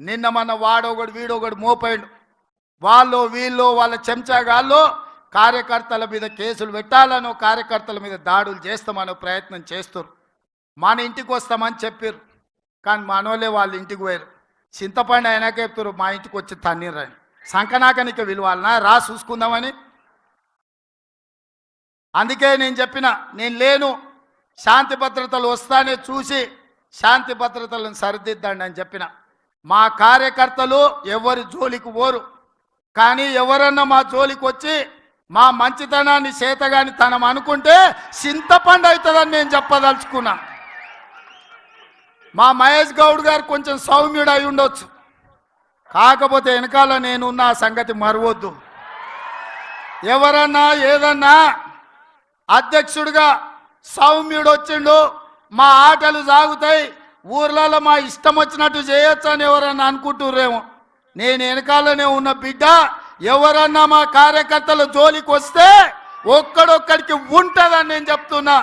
నిన్న మన వాడొకడు వీడొకడు మోపాడు. వాళ్ళు వీళ్ళు వాళ్ళ చెంచాగాళ్ళు కార్యకర్తల మీద కేసులు పెట్టాలనో కార్యకర్తల మీద దాడులు చేస్తామనో ప్రయత్నం చేస్తారు. మన ఇంటికి వస్తామని చెప్పారు, కానీ మనోళ్ళే వాళ్ళ ఇంటికి పోయారు. చింతపండు అయినాక చెప్తారు మా ఇంటికి వచ్చి తన్నీరని. సంకనాకనిక విలువాలనా రా చూసుకుందామని. అందుకే నేను చెప్పిన, నేను లేను, శాంతి భద్రతలు వస్తానే చూసి శాంతి భద్రతలను సరిదిద్దండి అని చెప్పిన. మా కార్యకర్తలు ఎవరి జోలికి పోరు, కానీ ఎవరన్నా మా జోలికి వచ్చి మా మంచితనాన్ని చేతగాని తనం అనుకుంటే చింతపండు అవుతుందని నేను చెప్పదలుచుకున్నా. మా మహేష్ గౌడ్ గారు కొంచెం సౌమ్యుడు అయి ఉండొచ్చు, కాకపోతే వెనకాల నేనున్న ఆ సంగతి మరవద్దు. ఎవరన్నా ఏదన్నా అధ్యక్షుడిగా సౌమ్యుడు వచ్చిండు, మా ఆటలు సాగుతాయి, ఊర్లలో మా ఇష్టం వచ్చినట్టు చేయొచ్చు అని ఎవరన్నా అనుకుంటుర్రేమో. నేను వెనకాలనే ఉన్న బిడ్డ, ఎవరన్నా మా కార్యకర్తల జోలికి వస్తే ఒక్కడొక్కడికి ఉంటుందని నేను చెప్తున్నా.